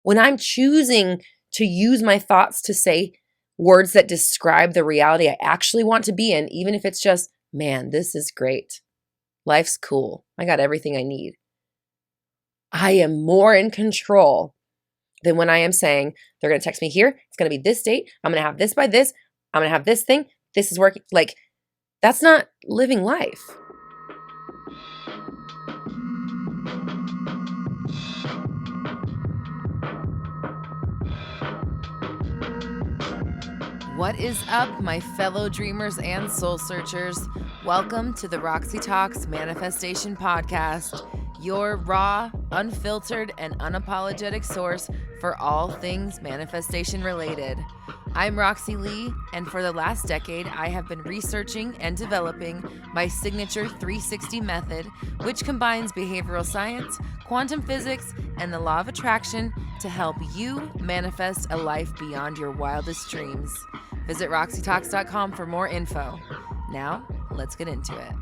when I'm choosing to use my thoughts to say words that describe the reality I actually want to be in, even if it's just, man, this is great. Life's cool. I got everything I need. I am more in control than when I am saying, they're going to text me here. It's going to be this date. I'm going to have this by this. I'm going to have this thing. This is working. Like, that's not living life. What is up, my fellow dreamers and soul searchers? Welcome to the Roxy Talks Manifestation Podcast, your raw, unfiltered, and unapologetic source for all things manifestation related. I'm Roxy Lee, and for the last decade, I have been researching and developing my signature 360 method, which combines behavioral science, quantum physics, and the law of attraction to help you manifest a life beyond your wildest dreams. Visit roxytalks.com for more info. Now, let's get into it.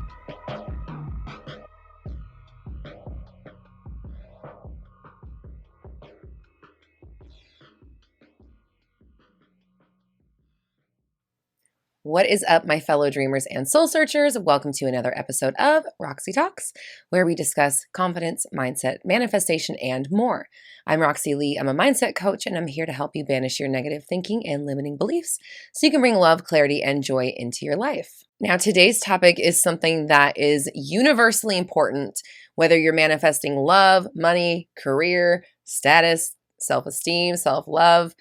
What is up, my fellow dreamers and soul searchers? Welcome to another episode of Roxy Talks, where we discuss confidence, mindset, manifestation, and more. I'm Roxy Lee. I'm a mindset coach, and I'm here to help you banish your negative thinking and limiting beliefs so you can bring love, clarity, and joy into your life. Now, today's topic is something that is universally important, whether you're manifesting love, money, career, status, self-esteem, self-love,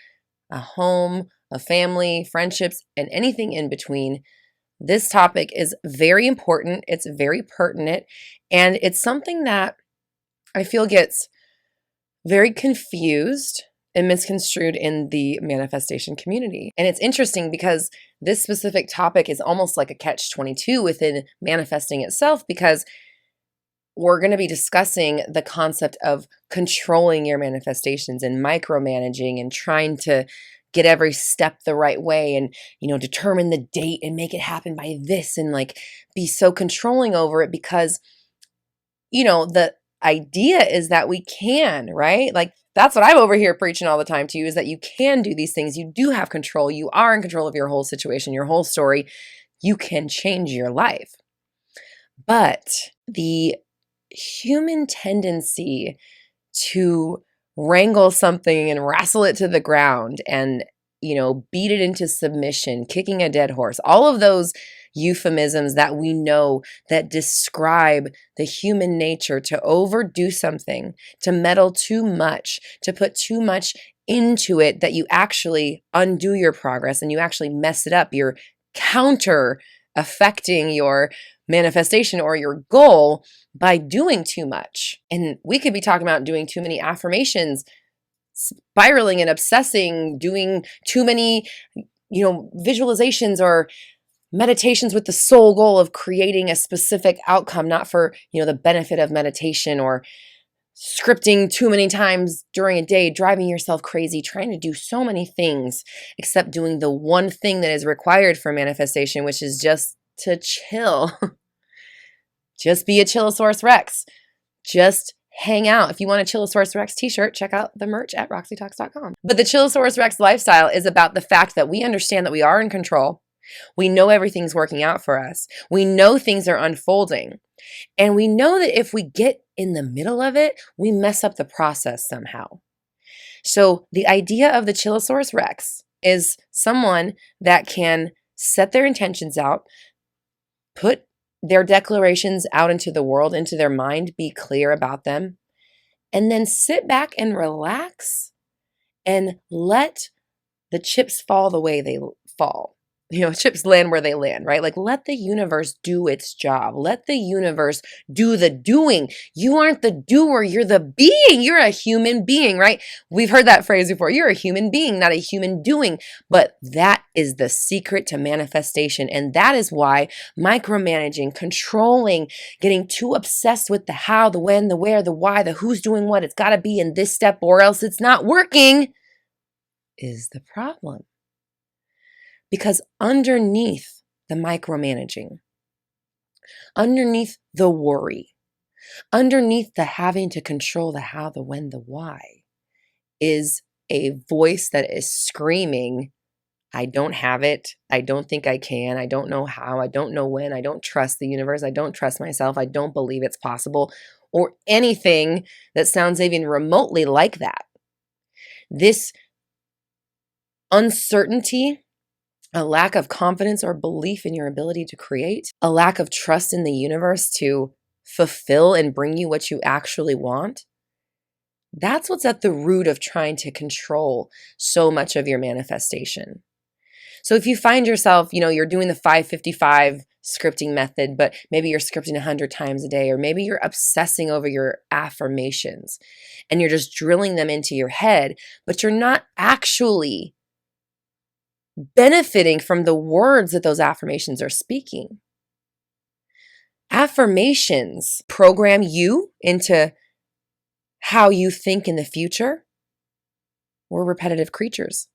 a home, a family, friendships, and anything in between. This topic is very important. It's very pertinent, and it's something that I feel gets very confused and misconstrued in the manifestation community. And it's interesting because this specific topic is almost like a catch-22 within manifesting itself, because we're going to be discussing the concept of controlling your manifestations and micromanaging and trying to get every step the right way and, determine the date and make it happen by this and be so controlling over it because, the idea is that we can, right? That's what I'm over here preaching all the time to you, is that you can do these things. You do have control. You are in control of your whole situation, your whole story. You can change your life. But the human tendency to wrangle something and wrestle it to the ground and, beat it into submission, kicking a dead horse, all of those euphemisms that we know that describe the human nature to overdo something, to meddle too much, to put too much into it, that you actually undo your progress and you actually mess it up. You're counter affecting your manifestation or your goal by doing too much. And we could be talking about doing too many affirmations, spiraling and obsessing, doing too many, visualizations or meditations with the sole goal of creating a specific outcome, not for, the benefit of meditation, or scripting too many times during a day, driving yourself crazy, trying to do so many things, except doing the one thing that is required for manifestation, which is just to chill. Just be a Chillosaurus Rex. Just hang out. If you want a Chillosaurus Rex t-shirt, check out the merch at roxytalks.com. But the Chillosaurus Rex lifestyle is about the fact that we understand that we are in control. We know everything's working out for us. We know things are unfolding. And we know that if we get in the middle of it, we mess up the process somehow. So the idea of the Chillosaurus Rex is someone that can set their intentions out, put their declarations out into the world, into their mind, be clear about them, and then sit back and relax and let the chips fall the way they fall. Chips land where they land, right? Let the universe do its job. Let the universe do the doing. You aren't the doer, you're the being. You're a human being, right? We've heard that phrase before. You're a human being, not a human doing. But that is the secret to manifestation. And that is why micromanaging, controlling, getting too obsessed with the how, the when, the where, the why, the who's doing what, it's got to be in this step or else it's not working, is the problem. Because underneath the micromanaging, underneath the worry, underneath the having to control the how, the when, the why, is a voice that is screaming, I don't have it. I don't think I can. I don't know how. I don't know when. I don't trust the universe. I don't trust myself. I don't believe it's possible, or anything that sounds even remotely like that. This uncertainty, a lack of confidence or belief in your ability to create, a lack of trust in the universe to fulfill and bring you what you actually want, that's what's at the root of trying to control so much of your manifestation. So if you find yourself, you're doing the 555 scripting method, but maybe you're scripting 100 times a day, or maybe you're obsessing over your affirmations and you're just drilling them into your head, but you're not actually benefiting from the words that those affirmations are speaking. Affirmations program you into how you think in the future. We're repetitive creatures.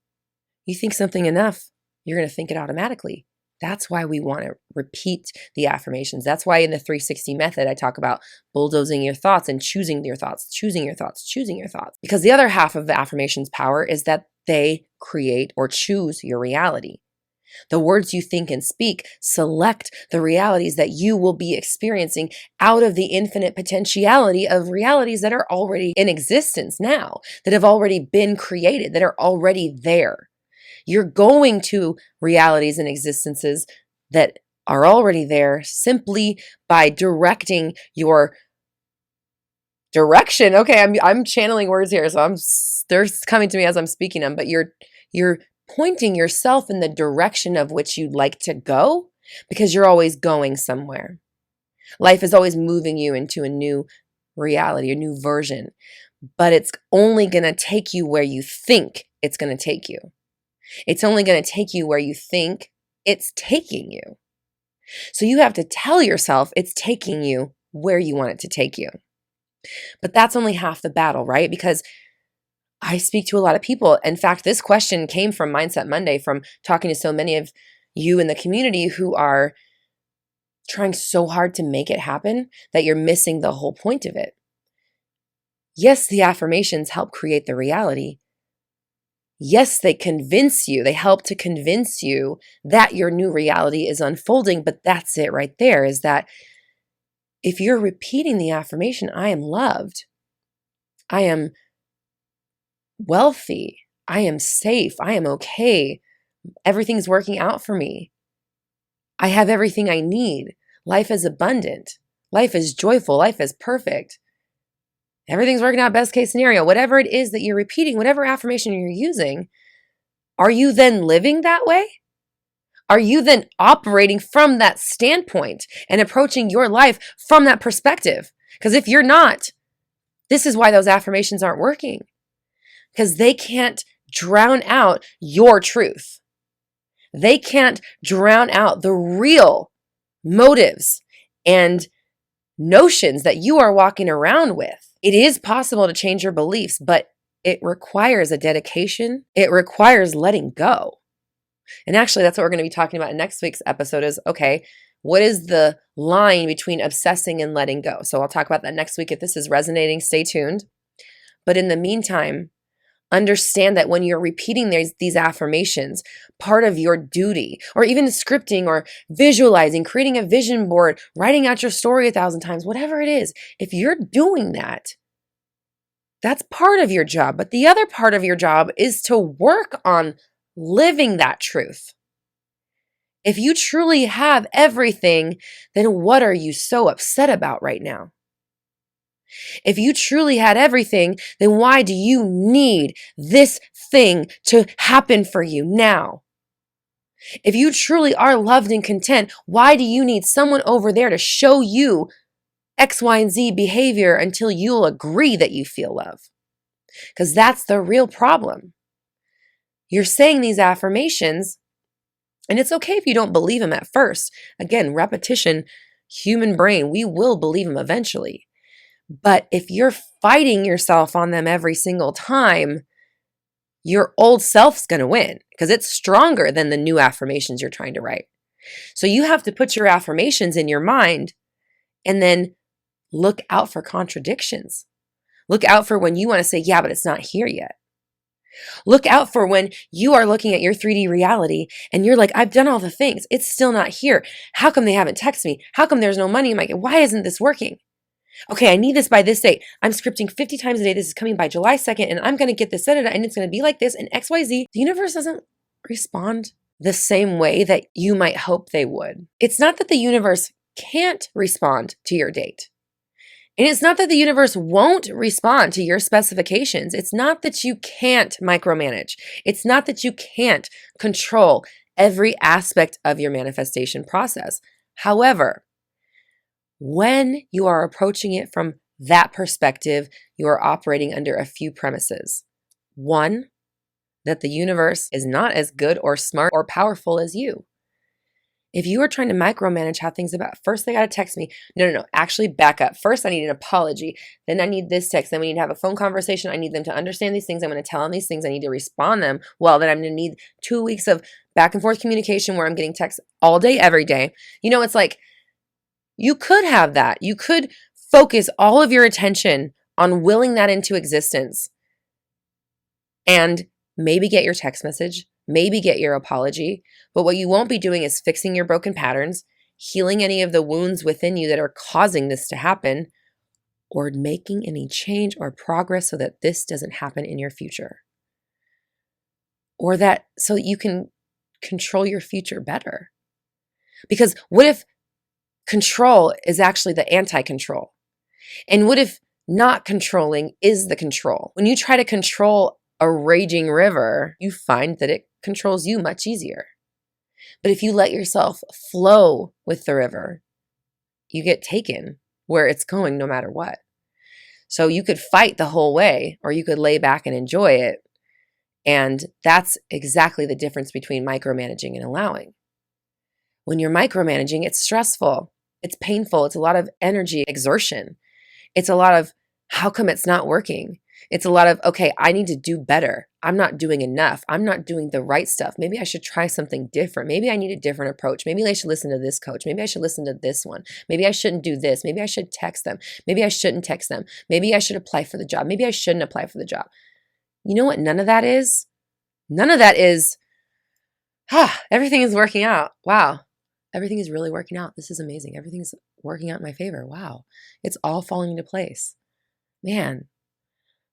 You think something enough, you're going to think it automatically. That's why we want to repeat the affirmations. That's why in the 360 method, I talk about bulldozing your thoughts and choosing your thoughts, choosing your thoughts, choosing your thoughts. Because the other half of the affirmations power is that they create or choose your reality. The words you think and speak select the realities that you will be experiencing out of the infinite potentiality of realities that are already in existence now, that have already been created, that are already there. You're going to realities and existences that are already there simply by directing your direction. Okay, I'm channeling words here, so they're coming to me as I'm speaking them, but you're pointing yourself in the direction of which you'd like to go, because you're always going somewhere. Life is always moving you into a new reality, a new version, but it's only going to take you where you think it's going to take you. It's only going to take you where you think it's taking you. So you have to tell yourself it's taking you where you want it to take you. But that's only half the battle, right? Because I speak to a lot of people. In fact, this question came from Mindset Monday, from talking to so many of you in the community who are trying so hard to make it happen that you're missing the whole point of it. Yes, the affirmations help create the reality. Yes, they convince you, they help to convince you that your new reality is unfolding, but that's it right there, is that if you're repeating the affirmation, I am loved, I am wealthy, I am safe, I am okay, everything's working out for me, I have everything I need, life is abundant, life is joyful, life is perfect, everything's working out, best case scenario, whatever it is that you're repeating, whatever affirmation you're using, are you then living that way? Are you then operating from that standpoint and approaching your life from that perspective? Because if you're not, this is why those affirmations aren't working. Because they can't drown out your truth. They can't drown out the real motives and notions that you are walking around with. It is possible to change your beliefs, but it requires a dedication. It requires letting go. And actually, that's what we're going to be talking about in next week's episode is, okay, what is the line between obsessing and letting go? So I'll talk about that next week. If this is resonating, stay tuned. But in the meantime, understand that when you're repeating these affirmations, part of your duty, or even scripting or visualizing, creating a vision board, writing out your story 1,000 times, whatever it is, if you're doing that, that's part of your job. But the other part of your job is to work on living that truth. If you truly have everything, then what are you so upset about right now? If you truly had everything, then why do you need this thing to happen for you now? If you truly are loved and content, why do you need someone over there to show you X, Y, and Z behavior until you'll agree that you feel love? Because that's the real problem. You're saying these affirmations, and it's okay if you don't believe them at first. Again, repetition, human brain, we will believe them eventually. But if you're fighting yourself on them every single time, your old self's going to win because it's stronger than the new affirmations you're trying to write. So you have to put your affirmations in your mind and then look out for contradictions. Look out for when you want to say, yeah, but it's not here yet. Look out for when you are looking at your 3D reality and you're like, I've done all the things. It's still not here. How come they haven't texted me? How come there's no money in my account? Why isn't this working? Okay, I need this by this date. I'm scripting 50 times a day. This is coming by July 2nd, and I'm going to get this, and it's going to be like this, and XYZ. The universe doesn't respond the same way that you might hope they would. It's not that the universe can't respond to your date. And it's not that the universe won't respond to your specifications. It's not that you can't micromanage. It's not that you can't control every aspect of your manifestation process. However, when you are approaching it from that perspective, you are operating under a few premises. One, that the universe is not as good or smart or powerful as you. If you are trying to micromanage how things about, first they got to text me. No. Actually back up. First I need an apology. Then I need this text. Then we need to have a phone conversation. I need them to understand these things. I'm going to tell them these things. I need to respond them. Well, then I'm going to need 2 weeks of back and forth communication where I'm getting texts all day, every day. It's like, you could have that. You could focus all of your attention on willing that into existence and maybe get your text message, maybe get your apology. But what you won't be doing is fixing your broken patterns, healing any of the wounds within you that are causing this to happen, or making any change or progress so that this doesn't happen in your future. Or that so you can control your future better. Because what if control is actually the anti-control? And what if not controlling is the control? When you try to control a raging river, you find that it controls you much easier. But if you let yourself flow with the river, you get taken where it's going no matter what. So you could fight the whole way, or you could lay back and enjoy it. And that's exactly the difference between micromanaging and allowing. When you're micromanaging, it's stressful, it's painful, it's a lot of energy exertion. It's a lot of, how come it's not working? It's a lot of, okay, I need to do better. I'm not doing enough. I'm not doing the right stuff. Maybe I should try something different. Maybe I need a different approach. Maybe I should listen to this coach. Maybe I should listen to this one. Maybe I shouldn't do this. Maybe I should text them. Maybe I shouldn't text them. Maybe I should apply for the job. Maybe I shouldn't apply for the job. You know what none of that is? None of that is, everything is working out. Wow. Everything is really working out. This is amazing. Everything's working out in my favor. Wow. It's all falling into place. Man,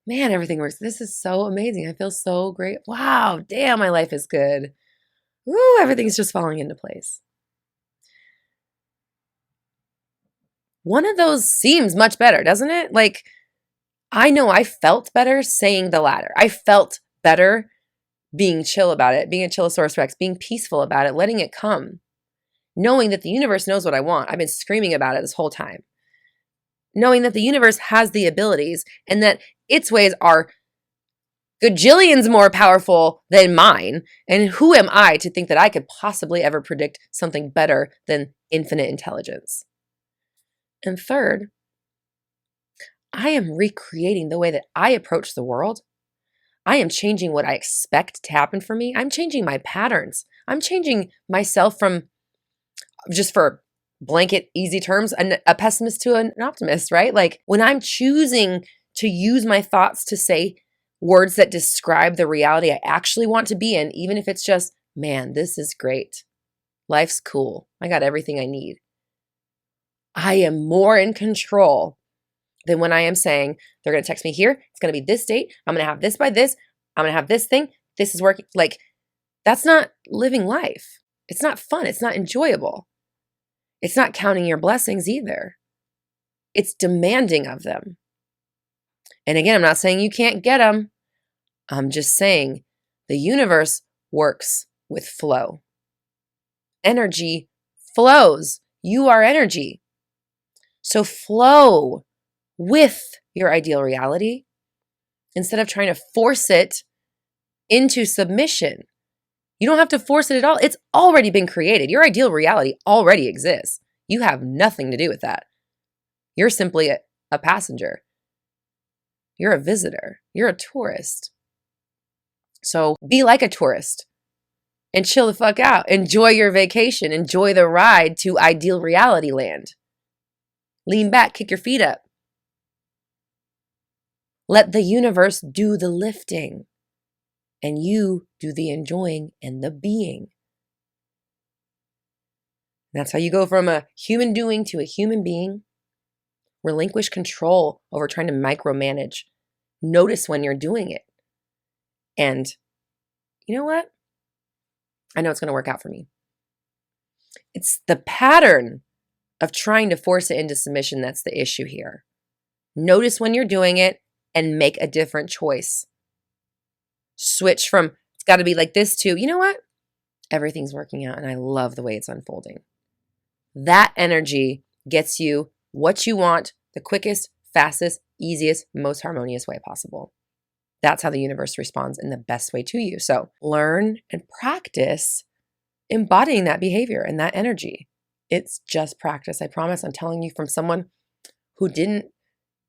everything works. This is so amazing. I feel so great. Wow. Damn, my life is good. Woo, everything's just falling into place. One of those seems much better, doesn't it? Like, I know I felt better saying the latter. I felt better being chill about it, being a Chillosaurus Rex, being peaceful about it, letting it come. Knowing that the universe knows what I want. I've been screaming about it this whole time. Knowing that the universe has the abilities and that its ways are gajillions more powerful than mine. And who am I to think that I could possibly ever predict something better than infinite intelligence? And third, I am recreating the way that I approach the world. I am changing what I expect to happen for me. I'm changing my patterns. I'm changing myself from, just for blanket easy terms, a pessimist to an optimist, right? Like when I'm choosing to use my thoughts to say words that describe the reality I actually want to be in, even if it's just, man, this is great. Life's cool. I got everything I need. I am more in control than when I am saying, they're going to text me here. It's going to be this date. I'm going to have this by this. I'm going to have this thing. This is working. Like, that's not living life. It's not fun. It's not enjoyable. It's not counting your blessings either. It's demanding of them. And again, I'm not saying you can't get them. I'm just saying the universe works with flow. Energy flows. You are energy. So flow with your ideal reality instead of trying to force it into submission. You don't have to force it at all. It's already been created. Your ideal reality already exists. You have nothing to do with that. You're simply a passenger. You're a visitor. You're a tourist. So be like a tourist and chill the fuck out. Enjoy your vacation. Enjoy the ride to ideal reality land. Lean back, kick your feet up. Let the universe do the lifting. and you do the enjoying and the being. That's how you go from a human doing to a human being. Relinquish control over trying to micromanage. Notice when you're doing it. And you know what? I know it's going to work out for me. It's the pattern of trying to force it into submission that's the issue here. Notice when you're doing it and make a different choice. Switch from, it's got to be like this to, you know what? Everything's working out and I love the way it's unfolding. That energy gets you what you want the quickest, fastest, easiest, most harmonious way possible. That's how the universe responds in the best way to you. So learn and practice embodying that behavior and that energy. It's just practice. I promise. I'm telling you from someone who didn't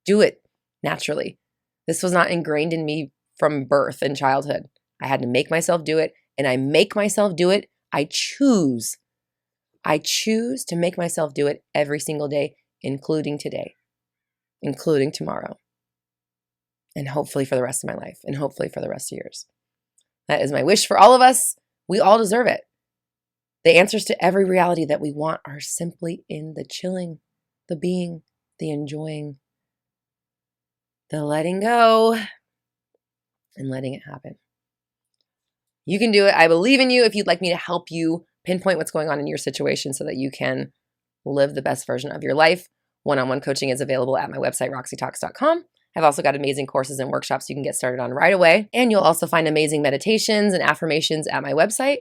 do it naturally. This was not ingrained in me from birth and childhood. I had to make myself do it, and I make myself do it. I choose to make myself do it every single day, including today, including tomorrow, and hopefully for the rest of my life, and hopefully for the rest of yours. That is my wish for all of us. We all deserve it. The answers to every reality that we want are simply in the chilling, the being, the enjoying, the letting go, and letting it happen. You can do it. I believe in you. If you'd like me to help you pinpoint what's going on in your situation so that you can live the best version of your life, one-on-one coaching is available at my website, roxytalks.com. I've also got amazing courses and workshops you can get started on right away. And you'll also find amazing meditations and affirmations at my website.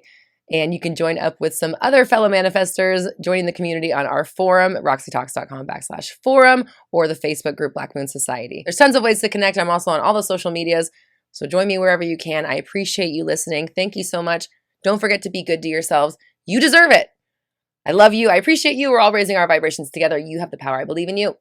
And you can join up with some other fellow manifestors joining the community on our forum, roxytalks.com/forum, or the Facebook group Black Moon Society. There's tons of ways to connect. I'm also on all the social medias. So join me wherever you can. I appreciate you listening. Thank you so much. Don't forget to be good to yourselves. You deserve it. I love you. I appreciate you. We're all raising our vibrations together. You have the power. I believe in you.